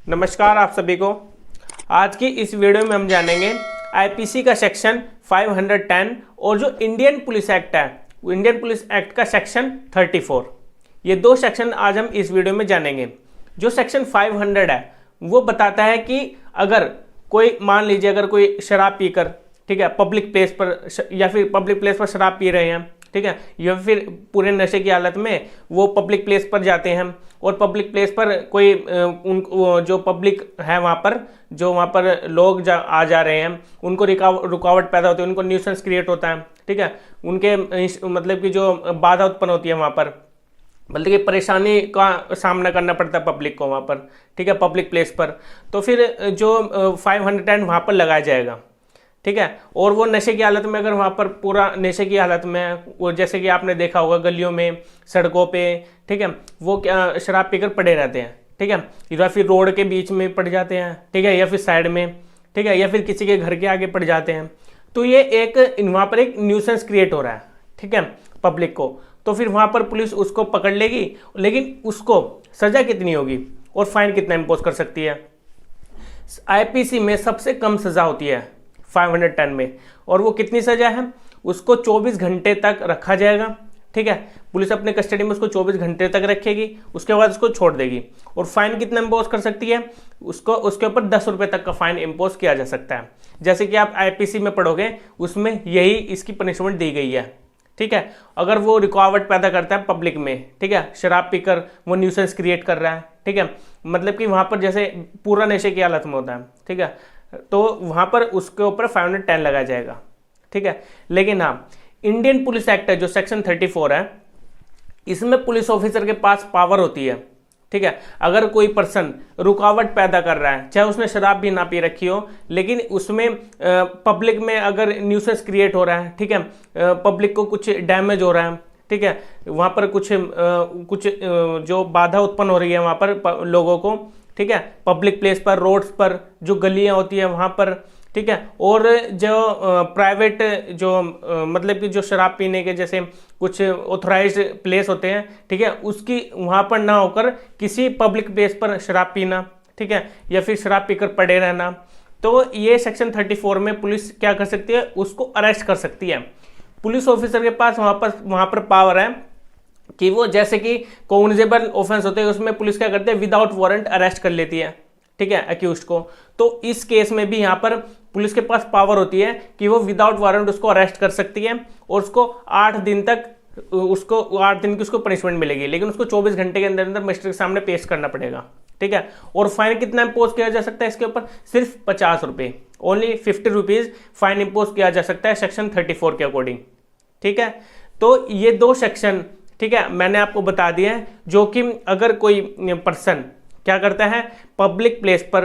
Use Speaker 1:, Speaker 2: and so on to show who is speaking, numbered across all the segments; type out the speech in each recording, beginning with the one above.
Speaker 1: नमस्कार आप सभी को। आज की इस वीडियो में हम जानेंगे आईपीसी का सेक्शन 510 और जो इंडियन पुलिस एक्ट है, इंडियन पुलिस एक्ट का सेक्शन 34। ये दो सेक्शन आज हम इस वीडियो में जानेंगे। जो सेक्शन 500 है वो बताता है कि अगर कोई, मान लीजिए अगर कोई शराब पीकर, ठीक है, पब्लिक प्लेस पर या फिर पब्लिक प्लेस पर शराब पी रहे हैं, ठीक है, या फिर पूरे नशे की हालत में वो पब्लिक प्लेस पर जाते हैं और पब्लिक प्लेस पर कोई जो पब्लिक है वहाँ पर, जो वहाँ पर लोग आ जा रहे हैं, उनको रुकावट पैदा होती है, उनको न्यूसेंस क्रिएट होता है, ठीक है, उनके मतलब कि जो बाधा उत्पन्न होती है वहाँ पर, मतलब कि परेशानी का सामना करना पड़ता है पब्लिक को वहाँ पर, ठीक है, पब्लिक प्लेस पर। तो फिर जो 510 वहाँ पर लगाया जाएगा, ठीक है। और वो नशे की हालत में, अगर वहाँ पर पूरा नशे की हालत में, वो जैसे कि आपने देखा होगा गलियों में, सड़कों पे, ठीक है, वो क्या शराब पीकर पड़े रहते हैं, ठीक है, या फिर रोड के बीच में पड़ जाते हैं, ठीक है, या फिर साइड में, ठीक है, या फिर किसी के घर के आगे पड़ जाते हैं। तो ये एक वहाँ पर एक न्यूसेंस क्रिएट हो रहा है, ठीक है, पब्लिक को। तो फिर वहाँ पर पुलिस उसको पकड़ लेगी, लेकिन उसको सजा कितनी होगी और फाइन कितना इम्पोज कर सकती है। आईपीसी में सबसे कम सजा होती है 510 में, और वो कितनी सजा है, उसको 24 घंटे तक रखा जाएगा, ठीक है, पुलिस अपने कस्टडी में उसको 24 घंटे तक रखेगी, उसके बाद उसको छोड़ देगी। और फाइन कितना इम्पोज कर सकती है, उसको उसके ऊपर 10 रुपये तक का फाइन इम्पोज किया जा सकता है। जैसे कि आप आईपीसी में पढ़ोगे उसमें यही इसकी पनिशमेंट दी गई है, ठीक है। अगर वो रुकावट पैदा करता है पब्लिक में, ठीक है, शराब पीकर वो न्यूसेंस क्रिएट कर रहा है, ठीक है, मतलब कि वहाँ पर जैसे पूरा नशे की हालत में होता है, ठीक है, तो वहाँ पर उसके ऊपर 510 लगाया जाएगा, ठीक है। लेकिन हाँ, इंडियन पुलिस एक्ट है जो सेक्शन 34 है, इसमें पुलिस ऑफिसर के पास पावर होती है, ठीक है। अगर कोई पर्सन रुकावट पैदा कर रहा है, चाहे उसने शराब भी ना पी रखी हो, लेकिन उसमें पब्लिक में अगर न्यूसेंस क्रिएट हो रहा है, ठीक है, पब्लिक को कुछ डैमेज हो रहा है, ठीक है, वहाँ पर कुछ जो बाधा उत्पन्न हो रही है वहाँ पर लोगों को, ठीक है, पब्लिक प्लेस पर, रोड्स पर, जो गलियाँ होती है वहाँ पर, ठीक है, और जो प्राइवेट जो मतलब कि जो शराब पीने के जैसे कुछ ऑथराइज्ड प्लेस होते हैं, ठीक है, उसकी वहाँ पर ना होकर किसी पब्लिक प्लेस पर शराब पीना, ठीक है, या फिर शराब पीकर पड़े रहना। तो ये सेक्शन 34 में पुलिस क्या कर सकती है, उसको अरेस्ट कर सकती है। पुलिस ऑफिसर के पास वहाँ पर पावर है कि वो, जैसे कि कॉग्निजेबल ऑफेंस होते हैं उसमें पुलिस क्या करते हैं, विदाउट वारंट अरेस्ट कर लेती है, ठीक है, अक्यूज्ड को। तो इस केस में भी यहाँ पर पुलिस के पास पावर होती है कि वो विदाउट वारंट उसको अरेस्ट कर सकती है और उसको 8 दिन की उसको पनिशमेंट मिलेगी, लेकिन उसको 24 घंटे के अंदर अंदर मजिस्ट्रेट के सामने पेश करना पड़ेगा, ठीक है। और फाइन कितना इम्पोज किया जा सकता है इसके ऊपर, सिर्फ 50 रुपये, ओनली 50 रुपीज फाइन इम्पोज किया जा सकता है सेक्शन 34 के अकॉर्डिंग, ठीक है। तो ये दो सेक्शन, ठीक है, मैंने आपको बता दिया है, जो कि अगर कोई पर्सन क्या करता है, पब्लिक प्लेस पर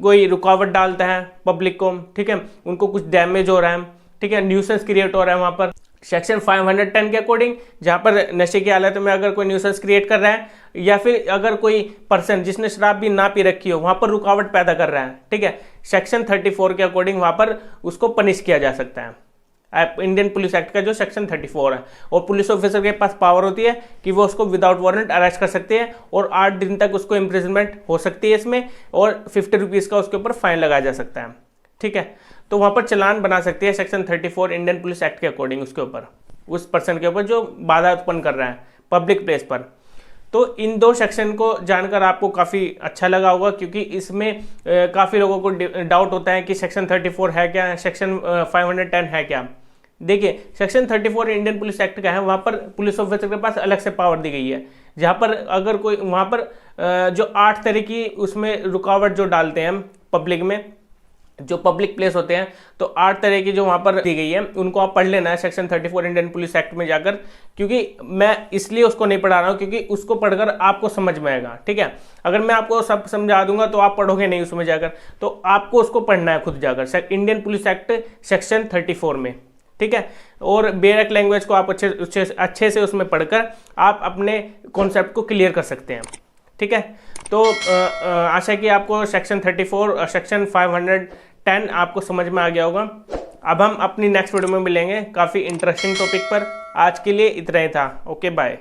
Speaker 1: कोई रुकावट डालता है पब्लिक को, ठीक है, उनको कुछ डैमेज हो रहा है, ठीक है, न्यूसेंस क्रिएट हो रहा है वहाँ पर सेक्शन 510 के अकॉर्डिंग, जहाँ पर नशे की हालत में अगर कोई न्यूसेंस क्रिएट कर रहा है, या फिर अगर कोई पर्सन जिसने शराब भी ना पी रखी हो वहाँ पर रुकावट पैदा कर रहा है, ठीक है, सेक्शन 34 के अकॉर्डिंग वहाँ पर उसको पनिश किया जा सकता है, इंडियन पुलिस एक्ट का जो सेक्शन 34 है। और पुलिस ऑफिसर के पास पावर होती है कि वो उसको विदाउट वारंट अरेस्ट कर सकते हैं और 8 दिन तक उसको इम्प्रिजनमेंट हो सकती है इसमें, और 50 रुपीज़ का उसके ऊपर फाइन लगाया जा सकता है, ठीक है। तो वहाँ पर चालान बना सकती है सेक्शन 34 इंडियन पुलिस एक्ट के अकॉर्डिंग उसके ऊपर, उस पर्सन के ऊपर जो बाधा उत्पन्न कर रहा है पब्लिक प्लेस पर। तो इन दो सेक्शन को जानकर आपको काफ़ी अच्छा लगा होगा, क्योंकि इसमें काफ़ी लोगों को डाउट होता है कि सेक्शन 34 है क्या, सेक्शन 510 है क्या। देखिए, सेक्शन 34 इंडियन पुलिस एक्ट का है, वहाँ पर पुलिस ऑफिसर के पास अलग से पावर दी गई है, जहाँ पर अगर कोई वहाँ पर जो 8 तरह की उसमें रुकावट जो डालते हैं पब्लिक में, जो पब्लिक प्लेस होते हैं, तो 8 तरह की जो वहाँ पर दी गई है उनको आप पढ़ लेना है सेक्शन 34 इंडियन पुलिस एक्ट में जाकर, क्योंकि मैं इसलिए उसको नहीं पढ़ा रहा हूँ क्योंकि उसको पढ़कर आपको समझ में आएगा, ठीक है। अगर मैं आपको सब समझा दूंगा तो आप पढ़ोगे नहीं उसमें जाकर, तो आपको उसको पढ़ना है खुद जाकर, इंडियन पुलिस एक्ट सेक्शन 34 में, ठीक है। और बेरक लैंग्वेज को आप अच्छे से उसमें पढ़कर आप अपने कॉन्सेप्ट को क्लियर कर सकते हैं, ठीक है। तो आशा कि आपको सेक्शन 34 और सेक्शन 510 आपको समझ में आ गया होगा। अब हम अपनी नेक्स्ट वीडियो में मिलेंगे काफ़ी इंटरेस्टिंग टॉपिक पर। आज के लिए इतना ही था। Okay, bye.